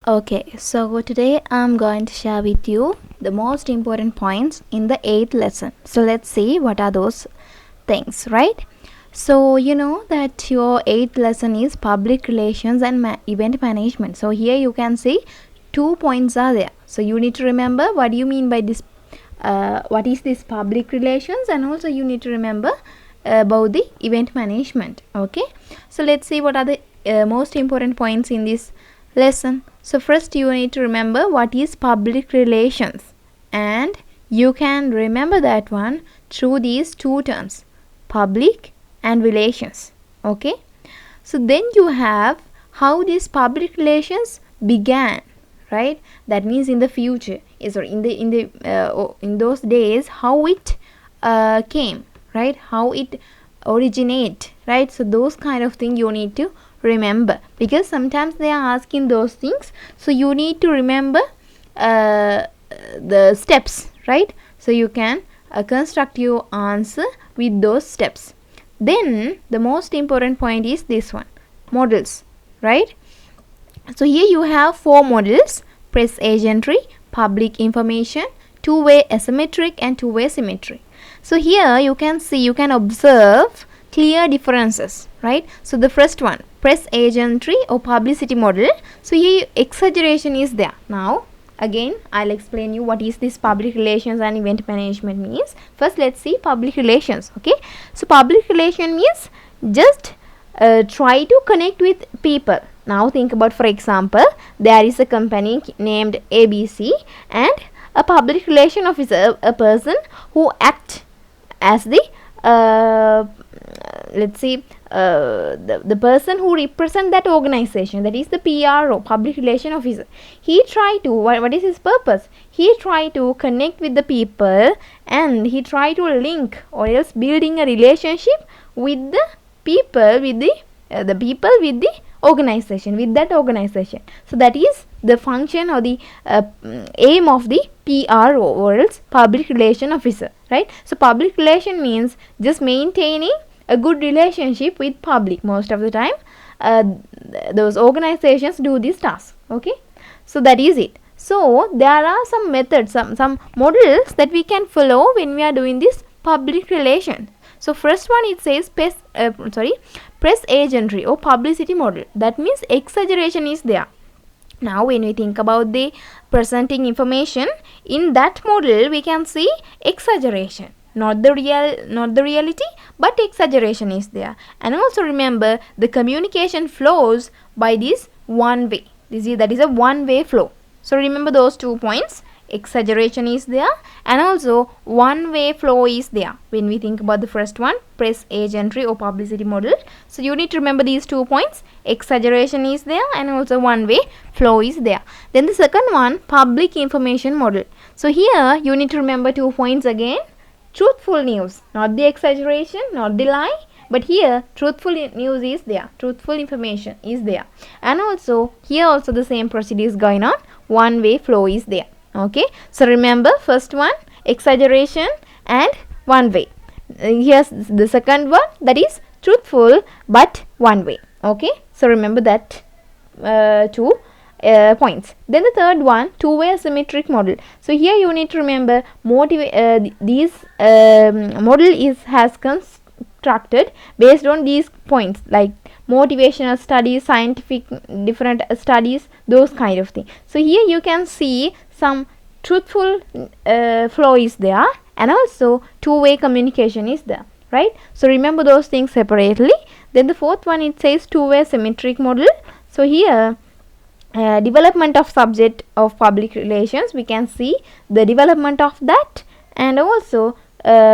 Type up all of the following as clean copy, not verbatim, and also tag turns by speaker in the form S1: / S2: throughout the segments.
S1: Okay, so today I'm going to share with you the most important points in the 8th lesson. So let's see what are those things, right? So you know that your 8th lesson is public relations and event management. So here you can see 2 points are there. So you need to remember what do you mean by this, what is this public relations, and also you need to remember about the event management. Okay, so let's see what are the most important points in this lesson. So first you need to remember what is public relations, and you can remember that one through these two terms, public and relations. Okay, so then you have how these public relations began, right? That means in the future is, or in those days, how it came, right? How it originate, right? So those kind of thing you need to remember, because sometimes they are asking those things, so you need to remember the steps, right? So you can construct your answer with those steps. Then the most important point is this one, models, right? So here you have 4 models: press agentry, public information, two-way asymmetric, and two-way symmetric. So here you can see, you can observe clear differences, right? So the first one, press agentry or publicity model. So here exaggeration is there. Now again I'll explain you what is this public relations and event management means. First let's see public relations. Okay, so public relation means just try to connect with people. Now think about, for example, there is a company named ABC, and a public relation officer, a person who acts as the let's see the person who represent that organization, that is the PRO, public relation officer. He try to, what is his purpose? He try to connect with the people, and he try to link or else building a relationship with the people, with the people with the organization, with that organization. So that is the function or the aim of the PRO, or else public relation officer, right? So public relation means just maintaining a good relationship with public. Most of the time those organizations do this task. Okay, so that is it. So there are some methods, some models that we can follow when we are doing this public relation. So first one, it says press agentry or publicity model. That means exaggeration is there. Now when we think about the presenting information in that model, we can see exaggeration, not the reality, but exaggeration is there. And also remember, the communication flows by this one way. That is a one way flow. So remember those 2 points, exaggeration is there and also one way flow is there when we think about the first one, press agentry or publicity model. So you need to remember these 2 points, exaggeration is there and also one way flow is there. Then the second one, public information model. So here you need to remember 2 points again, truthful news, not the exaggeration, not the lie, but here truthful news is there, truthful information is there, and also here also the same procedure is going on, one way flow is there. Okay, so remember first one, exaggeration and one way. Here's the second one, that is truthful but one way. Okay, so remember that 2 points. Then the third one, two-way asymmetric model. So here you need to remember this model has constructed based on these points, like motivational studies, scientific different studies, those kind of thing. So here you can see some truthful flow is there and also two-way communication is there, right? So remember those things separately. Then the fourth one, it says two-way symmetric model. So here development of subject of public relations, we can see the development of that, and also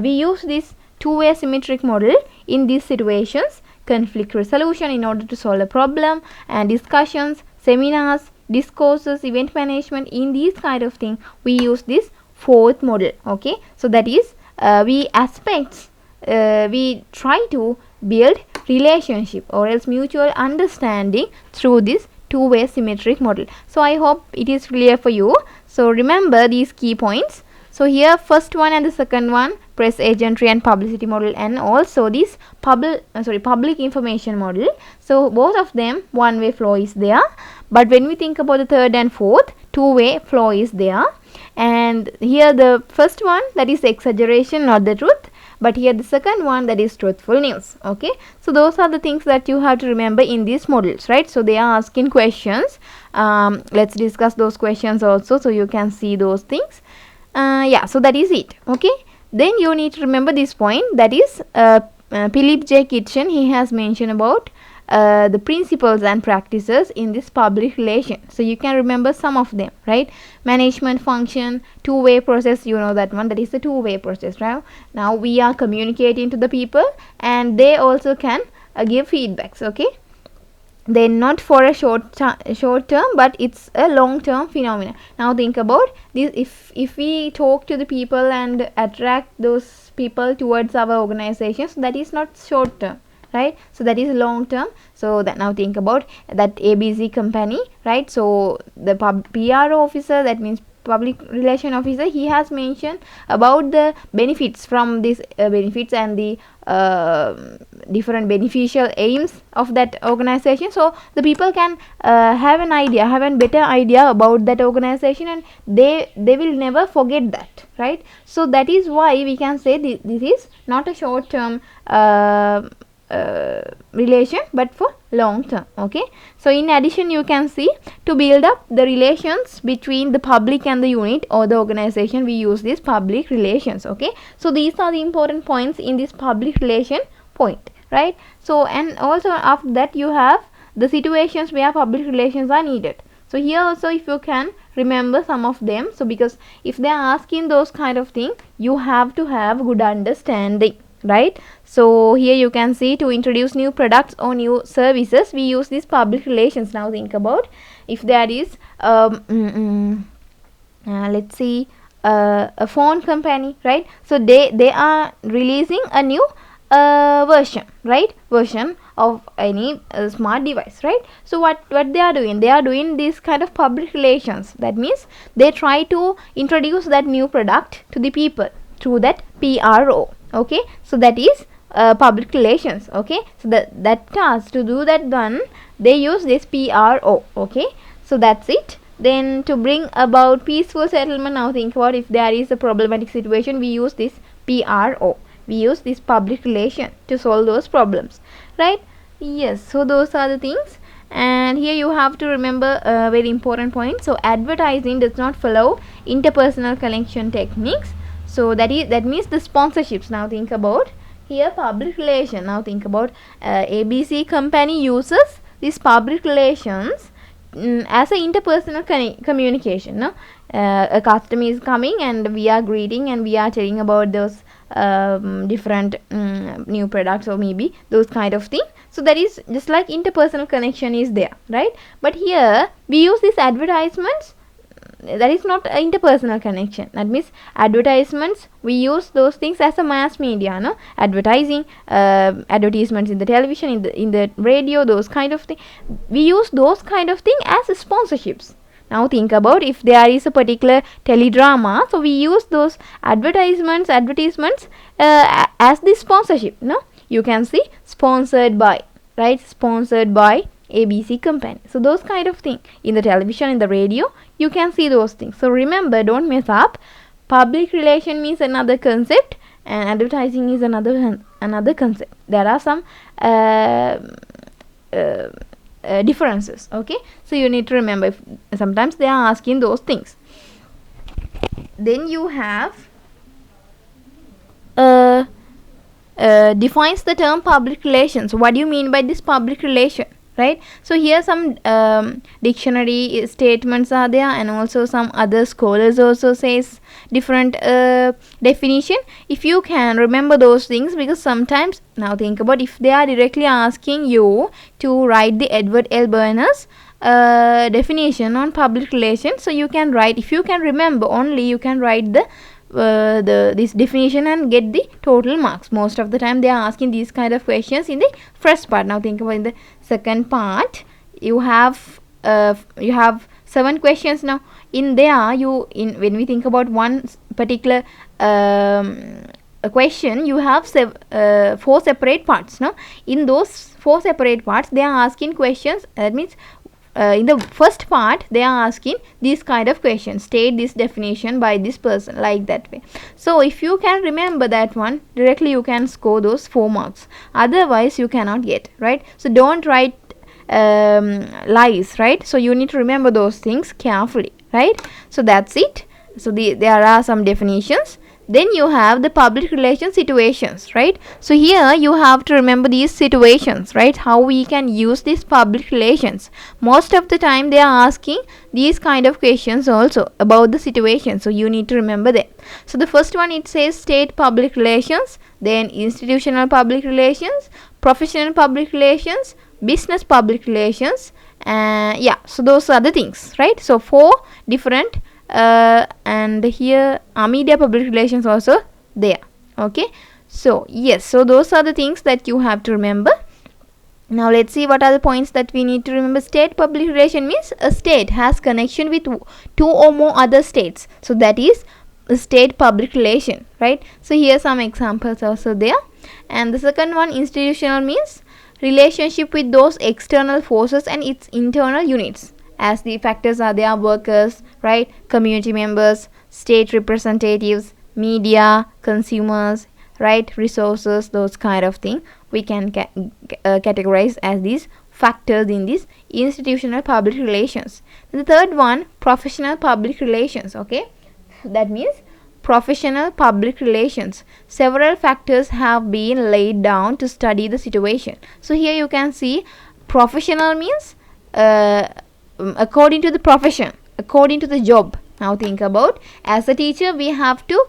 S1: we use this two-way symmetric model in these situations: conflict resolution in order to solve a problem, and discussions, seminars, discourses, event management. In these kind of thing we use this fourth model. Okay, so that is we try to build relationship or else mutual understanding through this two-way symmetric model. So I hope it is clear for you. So remember these key points. So here first one and the second one, press agentry and publicity model, and also this public information model. So both of them one way flow is there, but when we think about the third and fourth, two way flow is there. And here the first one, that is exaggeration, not the truth, but here the second one, that is truthful news. Okay, so those are the things that you have to remember in these models, right? So they are asking questions. Let's discuss those questions also, so you can see those things. Yeah, so that is it. Okay, then you need to remember this point, that is Philip J. Kitchen, he has mentioned about the principles and practices in this public relation. So you can remember some of them, right? Management function, two-way process, you know that one, that is the two-way process, right? Now we are communicating to the people and they also can give feedbacks. Okay, then not for a short term, but it's a long term phenomenon. Now think about this, if we talk to the people and attract those people towards our organizations, that is not short term, right? So that is long term. So that, now think about that ABC company, right? So the PRO officer, that means public relation officer, he has mentioned about the benefits from these benefits and the different beneficial aims of that organization. So the people can have a better idea about that organization, and they will never forget that, right? So that is why we can say this is not a short term relation, but for long term. Okay, so in addition, you can see, to build up the relations between the public and the unit or the organization, we use this public relations. Okay, so these are the important points in this public relation point, right? So, and also after that you have the situations where public relations are needed. So here also, if you can remember some of them, so because if they are asking those kind of things, you have to have good understanding, right? So here you can see, to introduce new products or new services, we use these public relations. Now think about, if there is let's see a phone company, right? So they are releasing a new version, right? Version of any smart device, right? So what they are doing, they are doing this kind of public relations. That means they try to introduce that new product to the people through that PRO. Okay, so that is public relations. Okay, so that task, to do that one, they use this PRO. Okay, so that's it. Then to bring about peaceful settlement, now think about, if there is a problematic situation, we use this PRO, we use this public relation to solve those problems, right? Yes, so those are the things. And here you have to remember a very important point. So advertising does not follow interpersonal connection techniques. So that means the sponsorships. Now think about here public relation. Now think about ABC company uses these public relations as a interpersonal communication. No, a customer is coming and we are greeting and we are telling about those different new products or maybe those kind of thing. So that is just like interpersonal connection is there, right? But here we use these advertisements, that is not an interpersonal connection. That means advertisements, we use those things as a mass media, no? Advertising, advertisements in the television, in the radio, those kind of thing, we use those kind of thing as sponsorships. Now think about, if there is a particular teledrama, so we use those advertisements as the sponsorship, no? You can see sponsored by, right? Sponsored by ABC company. So those kind of thing in the television, in the radio, you can see those things. So remember, don't mess up. Public relation means another concept and advertising is another concept. There are some differences. Okay, so you need to remember, if sometimes they are asking those things. Then you have defines the term public relations. What do you mean by this public relation, right? So here some dictionary statements are there, and also some other scholars also says different definition. If you can remember those things, because sometimes, now think about, if they are directly asking you to write the Edward L. Berna's definition on public relations, so you can write, if you can remember only, you can write this definition and get the total marks. Most of the time they are asking these kind of questions in the first part. Now think about, in the second part you have 7 questions. Now in there, when we think about one particular a question, you have 4 separate parts. No, in those 4 separate parts, they are asking questions. That means in the first part they are asking these kind of questions, state this definition by this person, like that way. So if you can remember that one directly, you can score those 4 marks, otherwise you cannot get, right? So don't write lies, right? So you need to remember those things carefully, right? So that's it. So there are some definitions. Then you have the public relation situations, right? So here you have to remember these situations, right? How we can use these public relations. Most of the time they are asking these kind of questions also about the situation, so you need to remember that. So the first one, it says state public relations, then institutional public relations, professional public relations, business public relations, yeah, so those are the things, right? So 4 different and here media public relations also there. Okay, so yes, so those are the things that you have to remember. Now let's see what are the points that we need to remember. State public relation means a state has connection with 2 or more other states, so that is a state public relation, right? So here some examples also there. And the second one, institutional, means relationship with those external forces and its internal units, as the factors are there: workers, right, community members, state representatives, media, consumers, right, resources, those kind of thing we can categorize as these factors in this institutional public relations. The third one, professional public relations. Okay, that means professional public relations. Several factors have been laid down to study the situation. So here you can see professional means according to the profession, according to the job. Now think about, as a teacher we have to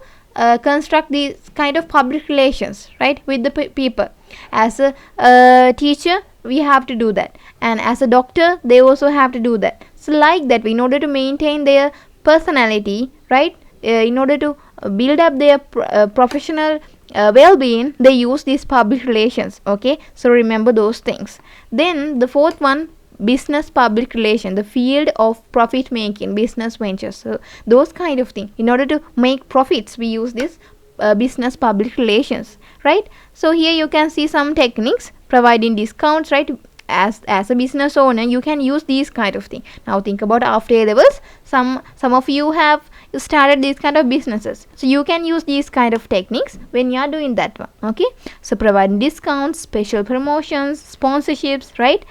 S1: construct these kind of public relations, right, with the people. As a teacher we have to do that, and as a doctor they also have to do that. So like that, in order to maintain their personality, right, in order to build up their professional well-being, they use these public relations. Okay, so remember those things. Then the fourth one, business public relation, the field of profit making, business ventures. So those kind of thing, in order to make profits we use this business public relations, right? So here you can see some techniques: providing discounts, right? As a business owner you can use these kind of thing. Now think about after A levels, some of you have started these kind of businesses, so you can use these kind of techniques when you are doing that one. Okay, so providing discounts, special promotions, sponsorships, right?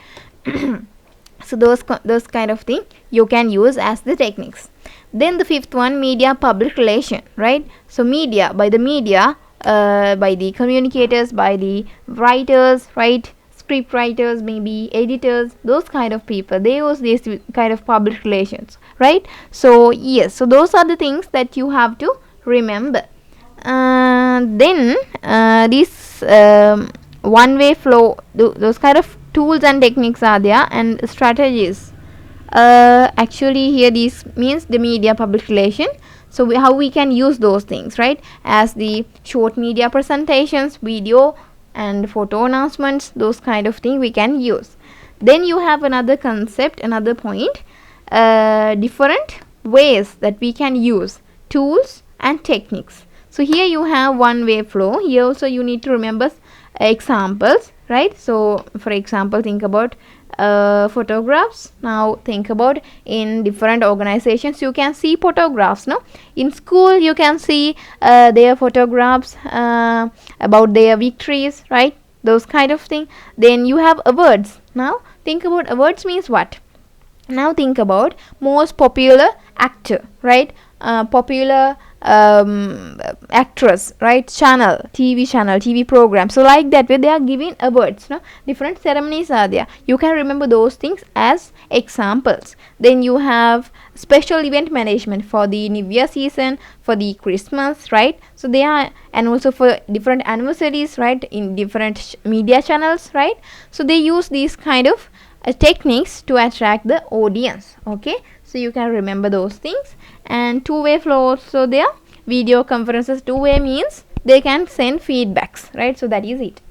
S1: So those kind of thing you can use as the techniques. Then the fifth one, media public relation, right? So media, by the media, by the communicators, by the writers, right, script writers, maybe editors, those kind of people, they use these kind of public relations, right? So yes, so those are the things that you have to remember. Then this one-way flow, those kind of tools and techniques are there, and strategies. Actually here this means the media public relation. So how we can use those things, right, as the short media presentations, video and photo announcements, those kind of thing we can use. Then you have another concept, another point, different ways that we can use tools and techniques. So here you have one-way flow. Here also you need to remember examples, right? So for example, think about photographs. Now think about, in different organizations you can see photographs. No, in school you can see their photographs about their victories, right, those kind of thing. Then you have awards. Now think about awards means what. Now think about most popular actor, right, popular actress, right, TV program. So like that way they are giving awards. No, different ceremonies are there, you can remember those things as examples. Then you have special event management for the New Year season, for the Christmas, right? So they are, and also for different anniversaries, right, in different media channels, right? So they use these kind of techniques to attract the audience. Okay, so you can remember those things. And two-way flow also there, video conferences. Two-way means they can send feedbacks, right? So that is it.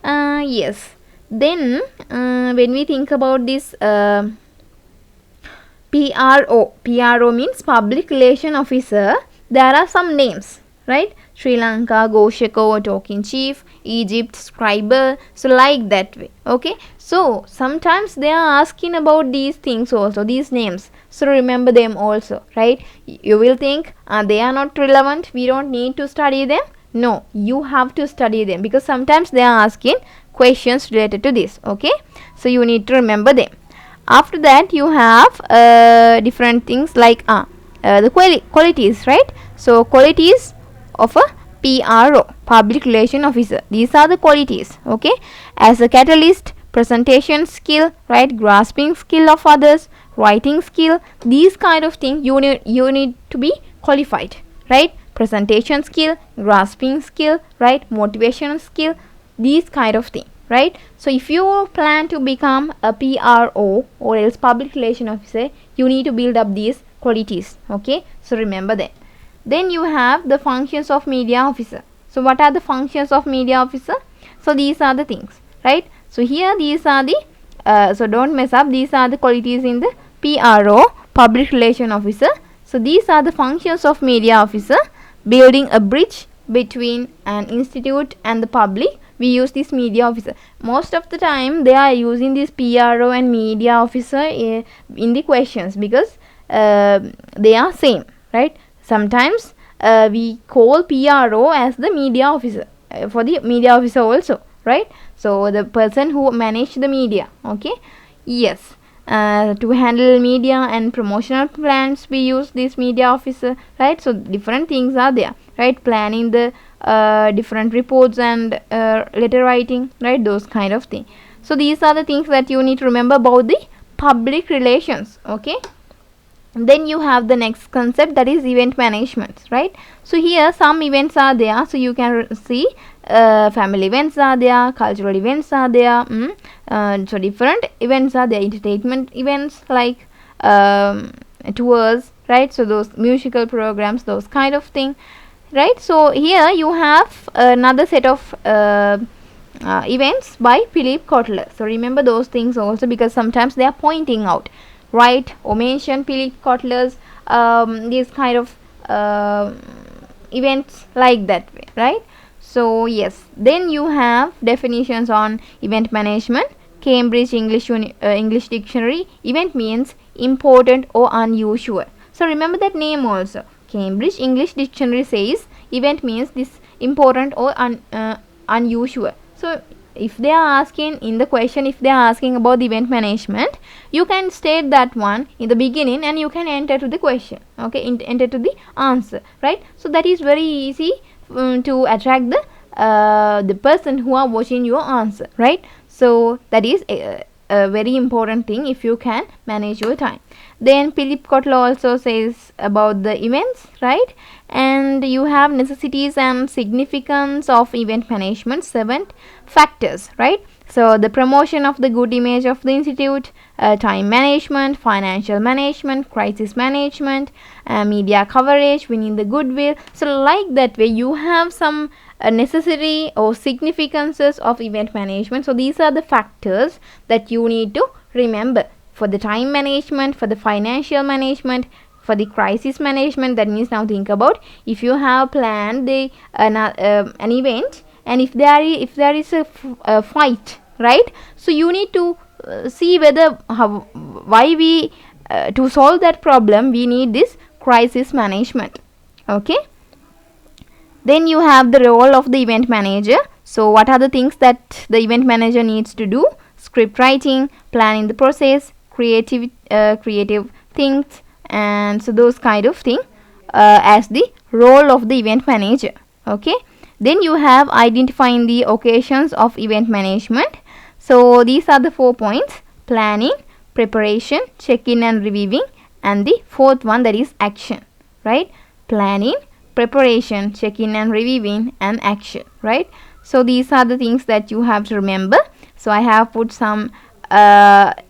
S1: Yes, then when we think about this PRO means public relation officer, there are some names, right? Sri Lanka, Gosheko, talking chief, Egypt, scriber, so like that way. Okay, so sometimes they are asking about these things also, these names, so remember them also, right? You will think they are not relevant, we don't need to study them. No, you have to study them, because sometimes they are asking questions related to this. Okay, so you need to remember them. After that you have different things like the qualities, right? So qualities of a PRO, public relation officer, these are the qualities. Okay, as a catalyst, presentation skill, right? Grasping skill of others, writing skill, these kind of things you need to be qualified, right? Presentation skill, grasping skill, right? Motivation skill, these kind of thing, right? So if you plan to become a PRO or else public relation officer, you need to build up these qualities. Okay, so remember that. Then you have the functions of media officer. So what are the functions of media officer? So these are the things, right? So here these are the so don't mess up, these are the qualities in the PRO, public relation officer. So these are the functions of media officer: building a bridge between an institute and the public. We use this media officer. Most of the time they are using this PRO and media officer in the questions, because they are same, right? Sometimes we call PRO as the media officer for the media officer also, right? So the person who manage the media. Okay, yes. To handle media and promotional plans, we use this media officer, right? So different things are there, right? Planning the different reports and letter writing, right? Those kind of things. So these are the things that you need to remember about the public relations. Okay, then you have the next concept, that is event management, right? So here some events are there, so you can see family events are there, cultural events are there, so different events are there, entertainment events like tours, right? So those musical programs, those kind of thing, right? So here you have another set of events by Philip Kotler. So remember those things also, because sometimes they are pointing out, right, or mention Philip Kotler's these kind of events like that way, right? So yes, then you have definitions on event management. Cambridge English Dictionary, event means important or unusual. So remember that name also. Cambridge English Dictionary says event means this important or unusual. So if they are asking in the question, if they are asking about the event management, you can state that one in the beginning and you can enter to the question. Okay, enter to the answer, right? So that is very easy to attract the person who are watching your answer, right? So that is a very important thing if you can manage your time. Then Philip Kotler also says about the events, right? And you have necessities and significance of event management, 7 factors, right? So the promotion of the good image of the institute, time management, financial management, crisis management, media coverage, winning the goodwill. So like that way you have some necessary or significances of event management. So these are the factors that you need to remember for the time management, for the financial management, for the crisis management. That means now think about, if you have planned the an event, and if there is a fight, right? So you need to see whether why we to solve that problem we need this crisis management. Okay, then you have the role of the event manager. So what are the things that the event manager needs to do? Script writing, planning the process, creative things, and so those kind of thing as the role of the event manager. Okay, then you have identifying the occasions of event management. So these are the 4 points: planning, preparation, check-in and reviewing, and the 4th one, that is action, right? Planning, preparation, check-in and reviewing, and action, right? So these are the things that you have to remember. So I have put some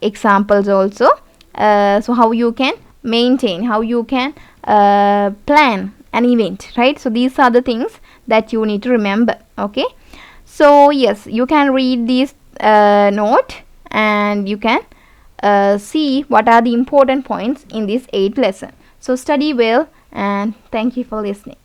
S1: examples also, so how you can maintain, how you can plan an event, right? So these are the things that you need to remember. Okay, so yes, you can read this note and you can see what are the important points in this 8th lesson. So study well, and thank you for listening.